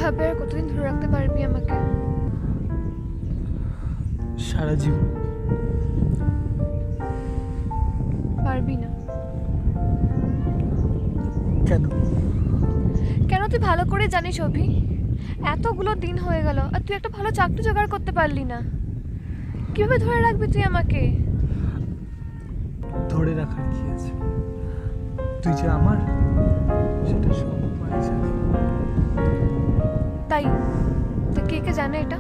এইভাবে আর কতদিন ধরে রাখতে পারবি আমাকে? সারা জীবন। পারবি না। কেন? কেন তুই ভালো করে জানিস অভি, এতগুলো দিন হয়ে গেল আর তুই একটা ভালো চাকরি জোগাড় করতে পারলি না। কিভাবে ধরে রাখবি তুই আমাকে? ধরে রাখার কি আছে? তুই যে আমার, সেটা সবাই জানে। তাই তো কে কে জানে এটা?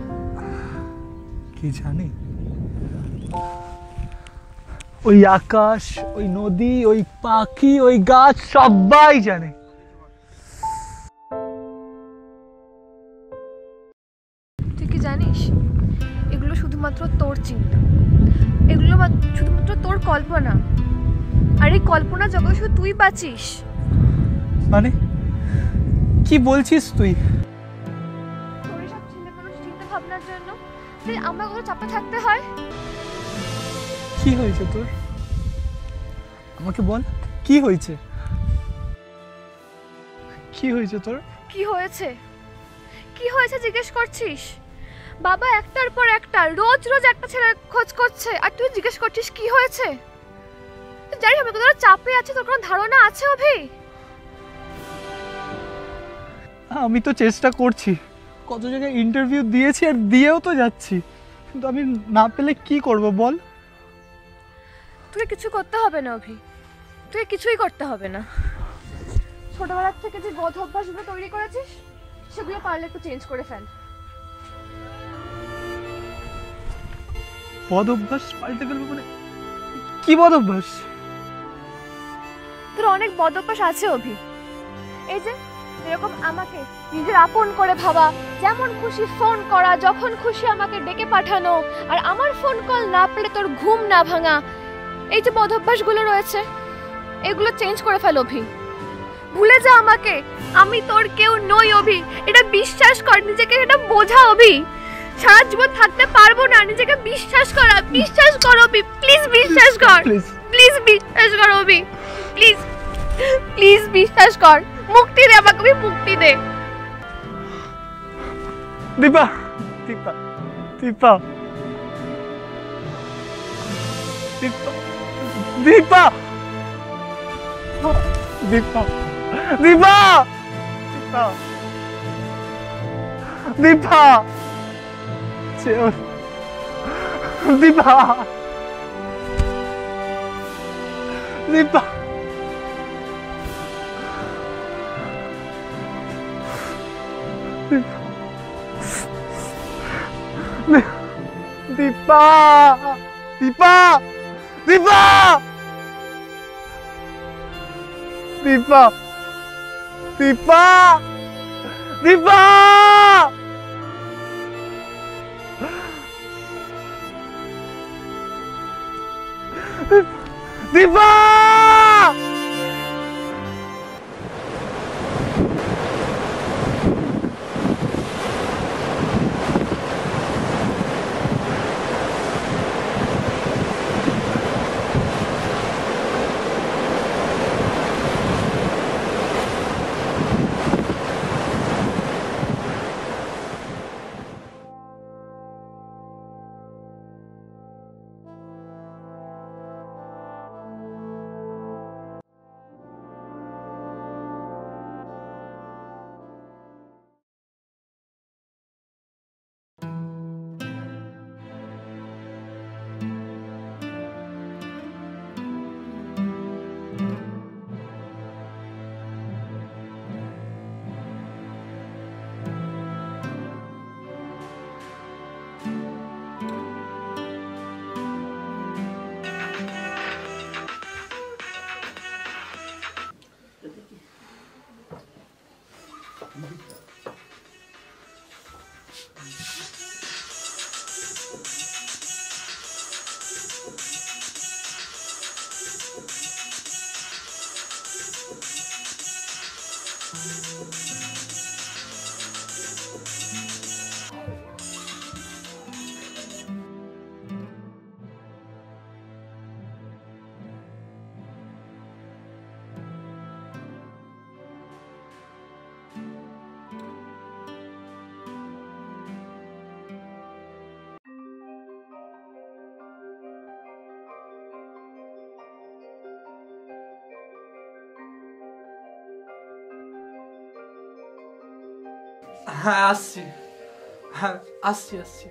কি জানে? ওই আকাশ, ওই নদী, ওই পাখি, ওই গাছ সবাই জানে। তুই কি জানিস, এগুলো শুধুমাত্র তোর চিন্তা, এগুলো শুধুমাত্র তোর কল্পনা। আর এই কল্পনা জগৎ শুধু তুই বাঁচিস। মানে কি বলছিস তুই? তোর এসব ছেলে মানুষ চিন্তা ভাবনার জন্য তাই আমার ঘরে চাপে থাকতে হয়। কি হয়েছে তোর? আমাকে বল, কি হয়েছে? কি হয়েছে তোর? কি হয়েছে? কি হয়েছে জিজ্ঞেস করছিস? বাবা একটার পর একটা রোজ রোজ একটা ছেলে খোঁজ করছে আর তুই জিজ্ঞেস করছিস কি হয়েছে? তুই জানিস আমি কতটা চাপে আছি, তোর কোনো ধারণা আছে অভি? আমি তো চেষ্টা করছি, কত জায়গায় ইন্টারভিউ দিয়েছি আর দিয়েও তো যাচ্ছি, কিন্তু আমি না পেলে কি করব বল? তুই কিছু করতে হবে না অভি, তুই কিছুই করতে হবে না। ছোটবেলার থেকে যে বোধ অভ্যাসগুলো তৈরি করেছিস সেগুলো পারলে একটু চেঞ্জ করে ফেল। বদ অভ্যাস পাল্টে ফেলবো মানে? কি বদ অভ্যাস? তোর অনেক বদ অভ্যাস আছে অভি। এই যে এরকম আমাকে নিজের আপন করে ভাবা, যেমন খুশি ফোন করা, যখন খুশি আমাকে ডেকে পাঠানো, আর আমার ফোন কল না পেলে তোর ঘুম না ভাঙা, এই যে বদ অভ্যাসগুলো রয়েছে এগুলো চেঞ্জ করে ফেল অভি। ভুলে যা আমাকে, আমি তোর কেউ নই অভি, এটা বিশ্বাস কর, নিজেকে এটা বোঝা অভি। সারা জীবন থাকতে পারবো না, নিজেকে বিশ্বাস কর, বিশ্বাস কর অভি, প্লিজ বিশ্বাস কর, প্লিজ বিশ্বাস কর অভি, প্লিজ প্লিজ বিশ্বাস কর, মুক্তি দে আমাকে অভি, মুক্তি দে। দীপা, দীপা, দীপা, দীপা, দীপা, দীপা, দীপা, দীপা, দীপা, দীপা, দীপা, দীপা, দীপা, দীপা, দীপা, দীপা, দীপা, দীপা। হ্যাঁ আসছি, হ্যাঁ আসছি আসছি,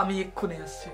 আমি এক্ষুনি আসছি।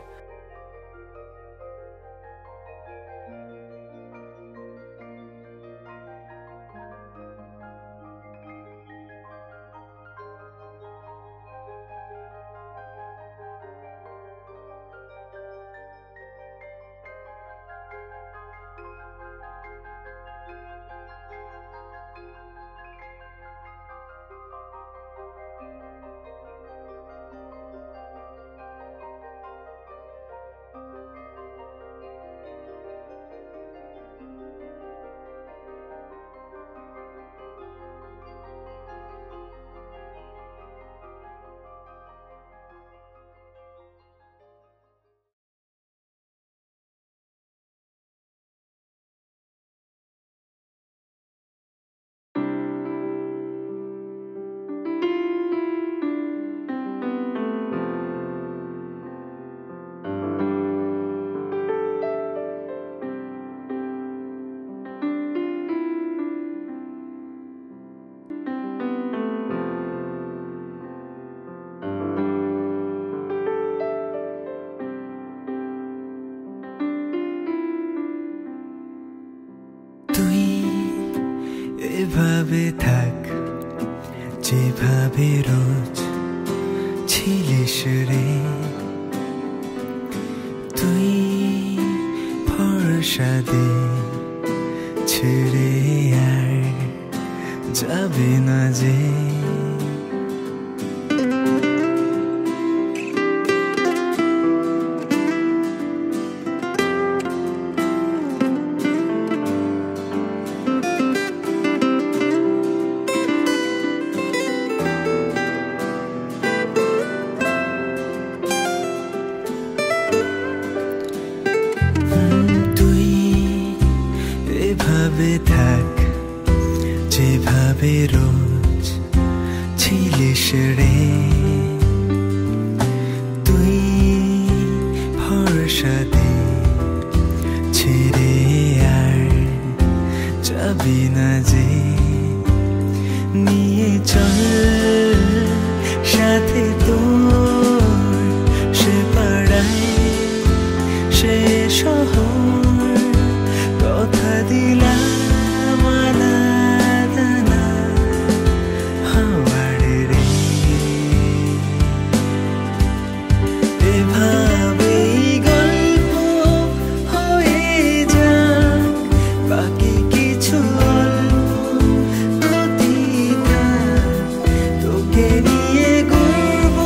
তুই এভাবে থাক যেভাবে রোজ ছিলিস রে, তুই ভরসা দে ছেড়ে আর যাবে না যে। এভাবে থাক যেভাবে রোজ ছিলিস রে, তুই ভরসা দে ছেড়ে আর যাবি না যে। নিয়ে চল সাথে তোর সে পাড়ায় সে শহর, কথা দিলাম আলাদা না হওয়ার রে। এভাবেই গল্প হয়ে যাক বাকি কিছু অল্প ক্ষতি থাক, তোকে নিয়ে গর্ব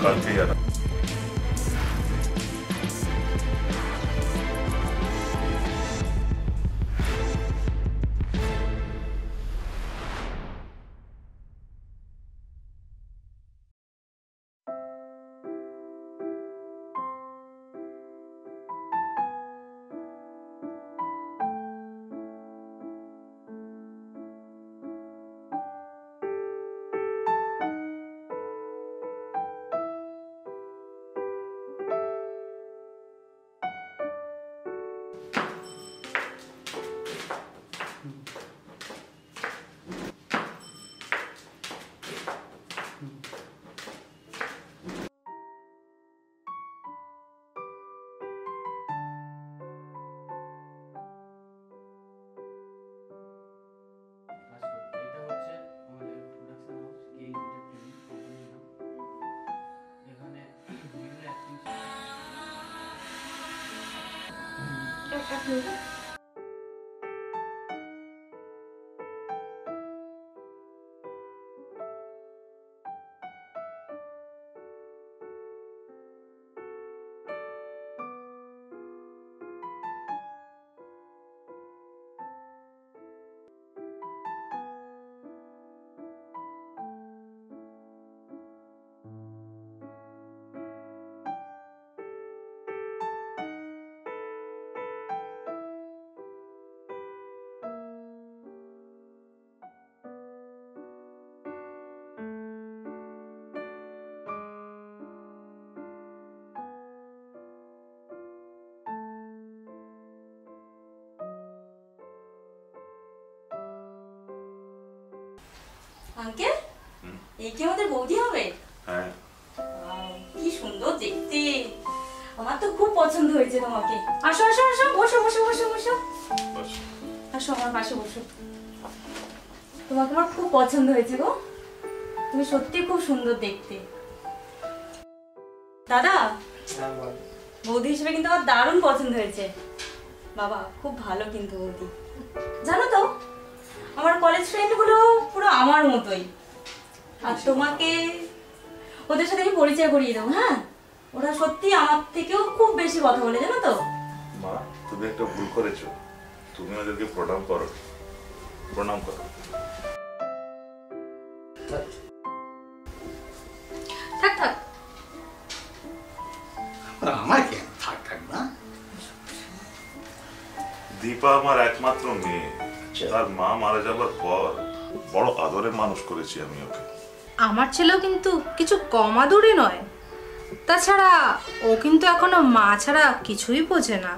কালকেই আর আঙ্কেল, এই কি আমাদের বৌদি হবে? হ্যাঁ, কি সুন্দর দেখতে, আমার তো খুব পছন্দ হয়েছে তোমাকে। আসো আসো আসো, বসো বসো বসো বসো, আসো আমার পাশে বসো। তোমাকে আমার খুব পছন্দ হয়েছে গো, তুমি সত্যি খুব সুন্দর দেখতে। দাদা, বৌদি হিসেবে কিন্তু আমার দারুণ পছন্দ হয়েছে। বাবা খুব ভালো কিন্তু বৌদি। জানো তো, আমার কলেজ ফ্রেন্ডগুলো পুরো আমার মতোই। আর তোমাকে ওদের সাথে আমি পরিচয় করিয়ে দেবো। হ্যাঁ, ওরা সত্যি আমার থেকেও খুব বেশি কথা বলে, জানো তো। মা তুমি একটা ভুল করেছো, তুমি ওদেরকে প্রণাম করো, প্রণাম করো। থাক থাক, আমার কেন থাক থাক না। দীপা আমার একমাত্র মেয়ে, তার মা মারা যাবার পর বড় আদরে মানুষ করেছি আমি ওকে। আমার ছেলেও কিন্তু কিছু কম আদুরে নয়। তাছাড়া ও কিন্তু এখনো মা ছাড়া কিছুই বোঝে না।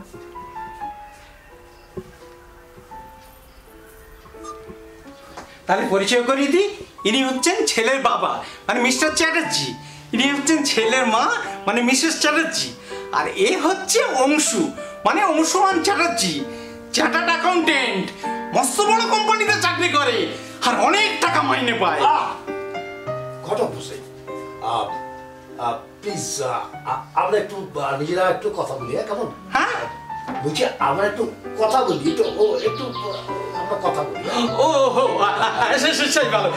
তাহলে পরিচয় করিয়ে দিই, ইনি হচ্ছেন ছেলের বাবা মানে মিস্টার চ্যাটার্জি, ইনি হচ্ছেন ছেলের মা মানে মিসেস চ্যাটার্জি, আর এ হচ্ছে অংশু মানে অংশুমান চ্যাটার্জি, চার্টার্ড অ্যাকাউন্টেন্ট, মস্ত বড় কোম্পানিতে চাকরি করে আর অনেক টাকা মাইনে পায়। ঘটক বসে প্লিজ আমরা একটু নিজেরা একটু কথা বলি, কেমন? হ্যাঁ বলছি আমরা একটু কথা বলি, একটু আমরা কথা বলি। ও সেই ভালো,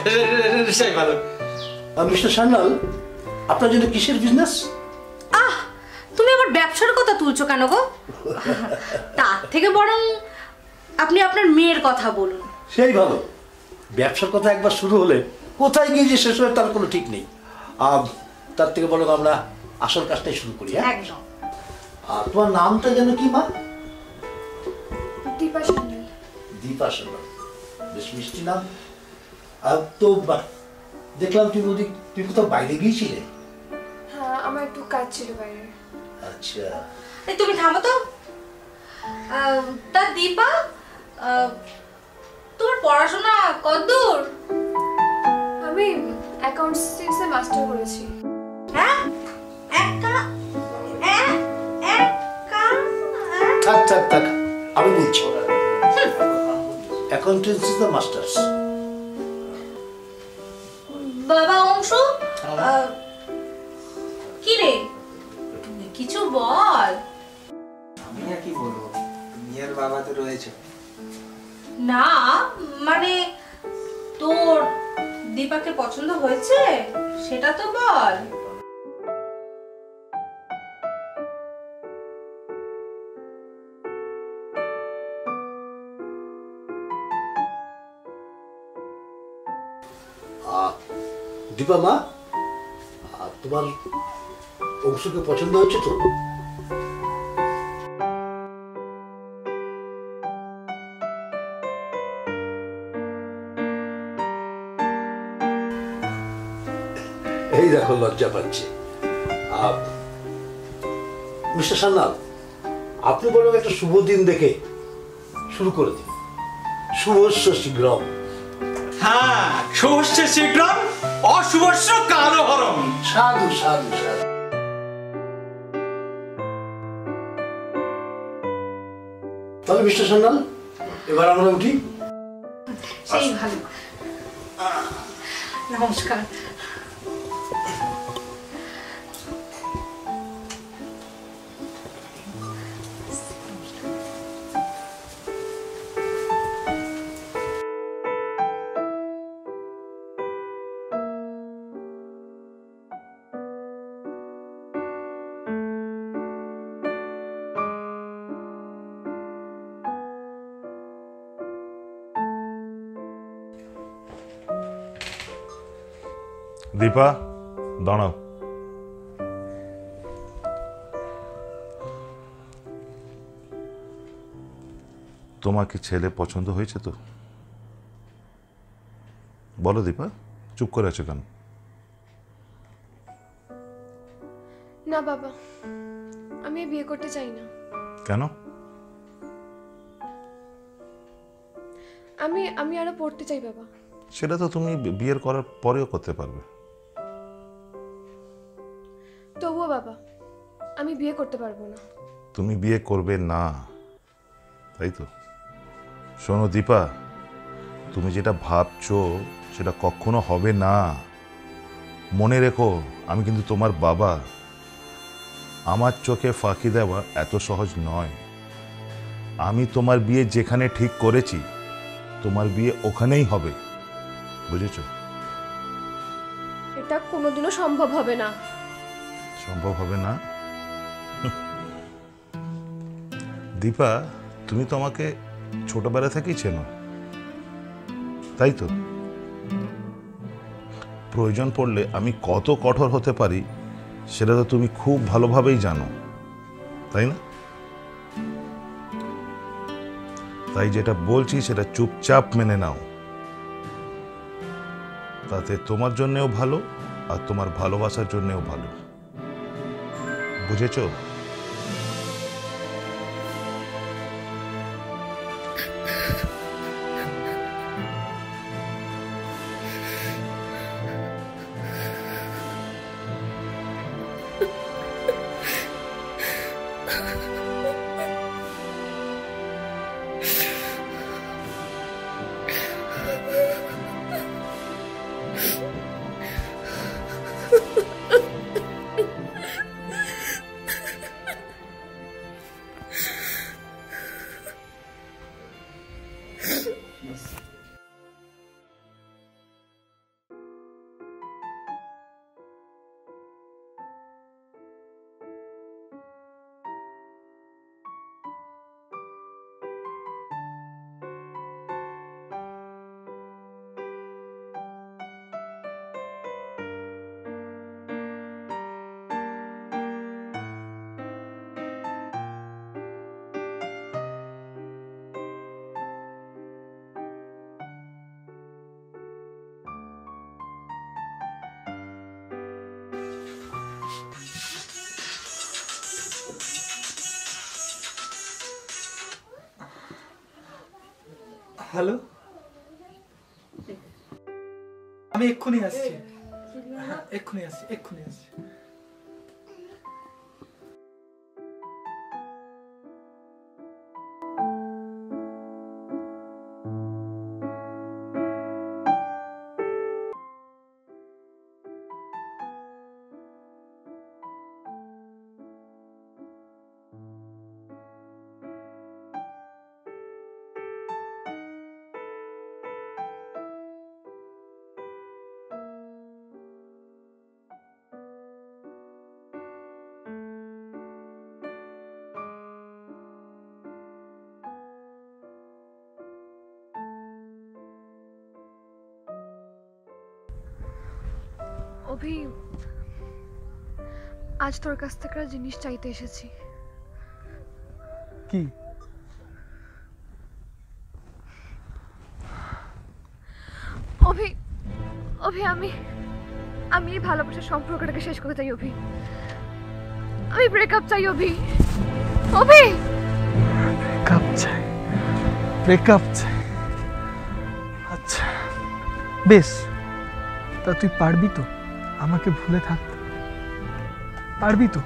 সেই ভালো। মিস্টার সান্যাল, আপনার জন্য কিসের বিজনেস? আহ, তুমি আবার ব্যবসার কথা তুলছো কেন গো? তার থেকে বরং আপনি আপনার মেয়ের কথা বলুন। সেই ভালো, ব্যবসার কথা একবার শুরু হলে কোথায় গিয়ে যে শেষ হয় তার কোনো ঠিক নেই। তার থেকে বরং আমরা আসল কাজটাই শুরু করি। একদম। তোমার নামটা যেন কি মা? দীপা সান্যাল। দীপা সান্যাল, বেশ মিষ্টি নাম। তো দেখলাম তুমি কোথাও বাইরে গিয়েছিলে? হ্যাঁ, আমার একটু কাজ ছিল বাইরে। আচ্ছা, এই তুমি থামো তো। তা দীপা, তোমার পড়াশোনা কতদূর? আমি অ্যাকাউন্টসে মাস্টার করেছি। হ্যাঁ, থাক থাক থাক, আমি বলছি অ্যাকাউন্টেন্সিতে মাস্টার্স। বাবা অংশু, কি রে, কিছু বল। আমি আর কি বলবো, মেয়ের বাবা তো রয়েছে। না মানে তোর দীপাকে পছন্দ হয়েছে সেটা তো বল। দীপা মা, তোমার অংশুকে পছন্দ হচ্ছে তো? এই দেখো লজ্জা পাচ্ছে। মিস্টার সান্যাল, আপনি বরং একটা শুভ দিন দেখে শুরু করে দিন। শুভস্য শীঘ্রম। হ্যাঁ, শুভস্য শীঘ্রম অশুভস্য কালহরম। সাধু সাধু সাধু। তাহলে মিস্টার সান্যাল, এবার আমরা উঠি। সেই ভালো। নমস্কার। দীপা, দাঁড়াও। তোমার কি ছেলে পছন্দ হয়েছে তো? বলো দীপা, চুপ করে আছো কেন? না বাবা, আমি বিয়ে করতে চাই না। কেন? আমি আরো পড়তে চাই বাবা। সেটা তো তুমি বিয়ের করার পরেও করতে পারবে। তবুও বাবা, আমি বিয়ে করতে পারবো না। তুমি বিয়ে করবে না, তাই তো? শোনো দীপা, তুমি যেটা ভাবছো সেটা কখনো হবে না। মনে রেখো, আমি কিন্তু তোমার বাবা। আমার চোখে ফাঁকি দেওয়া এত সহজ নয়। আমি তোমার বিয়ে যেখানে ঠিক করেছি, তোমার বিয়ে ওখানেই হবে, বুঝেছো? এটা কোনোদিনও সম্ভব হবে না। সম্ভব হবে না? দীপা, তুমি তো আমাকে ছোটবেলা থেকেই চেনো, তাই তো? প্রয়োজন পড়লে আমি কত কঠোর হতে পারি সেটা তো তুমি খুব ভালোভাবেই জানো, তাই না? তাই যেটা বলছি সেটা চুপচাপ মেনে নাও। তাতে তোমার জন্যেও ভালো আর তোমার ভালোবাসার জন্যেও ভালো, বুঝেছো? হ্যালো, আমি এক্ষুনি আসছি। হ্যাঁ, এক্ষুনি আসছি। অভি, আজ তোর কাছ থেকে একটা জিনিস চাইতে এসেছি। কি? অভি, অভি আমি এই ভালোবাসার সম্পর্কটাকে শেষ করতে চাই অভি। আমি ব্রেকআপ চাই অভি। অভি, ব্রেকআপ চাই, ব্রেকআপ চাই। আচ্ছা বেশ, তা তুই পারবি তো আমাকে ভুলে থাকতে? পারবি তো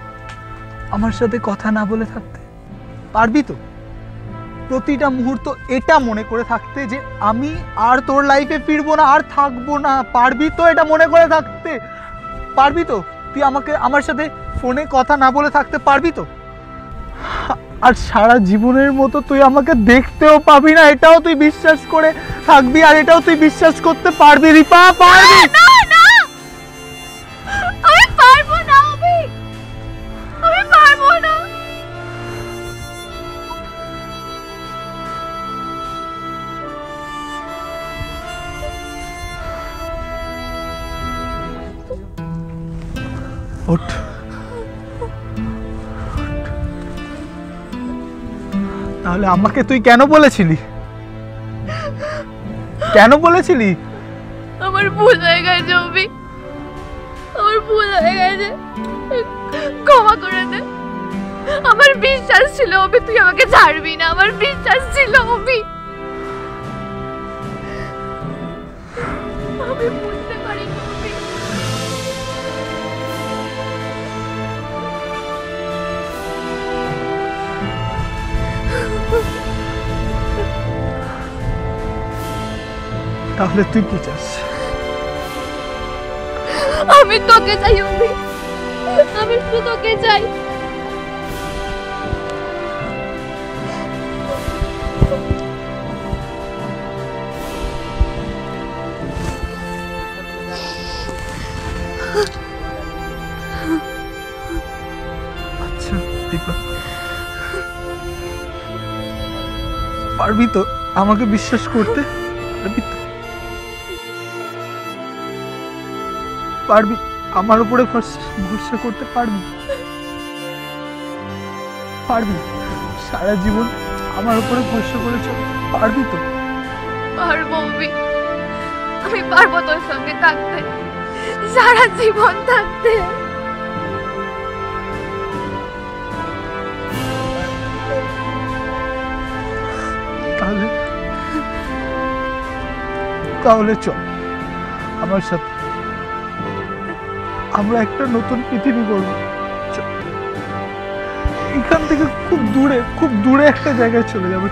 আমার সাথে কথা না বলে থাকতে? পারবি তো প্রতিটা মুহূর্ত এটা মনে করে থাকতে যে আমি আর তোর লাইফে ফিরবো না, আর থাকবো না? পারবি তো এটা মনে করে থাকতে? পারবি তো তুই আমার সাথে ফোনে কথা না বলে থাকতে? পারবি তো? আর সারা জীবনের মতো তুই আমাকে দেখতেও পাবি না, এটাও তুই বিশ্বাস করে থাকবি, আর এটাও তুই বিশ্বাস করতে পারবি রিপা? পারবি? আমি পারবো না অভি, আমি পারবো না। ওঠ, তাহলে আমাকে তুই কেন বলেছিলি? কেন বলেছিলি? আমার ভুল হয়ে গেছে অভি, আমার ভুল হয়ে গেছে, ক্ষমা করে দে। আমার বিশ্বাস ছিল অভি তুই আমাকে ছাড়বি না, আমার বিশ্বাস ছিল অভি। আমি বুঝতে পারিনি অভি। তাহলে তুই কি চাস? আমি তোকে চাই অভি, আমি শুধু তোকে চাই। আচ্ছা দীপা, পারবি তো আমাকে বিশ্বাস করতে? পারবি তো? পারবি আমার উপরে ভরসা করতে? পারবি? পারবি সারা জীবন আমার উপরে ভরসা করে চল? পারবি তো? পারবো অভি, আমি পারবো তোর সঙ্গে থাকতে, সারা জীবন থাকতে। তাহলে চল আমার সাথে, আমরা একটা নতুন পৃথিবী গড়ব। এখান থেকে খুব দূরে একটা জায়গায় চলে যাবো।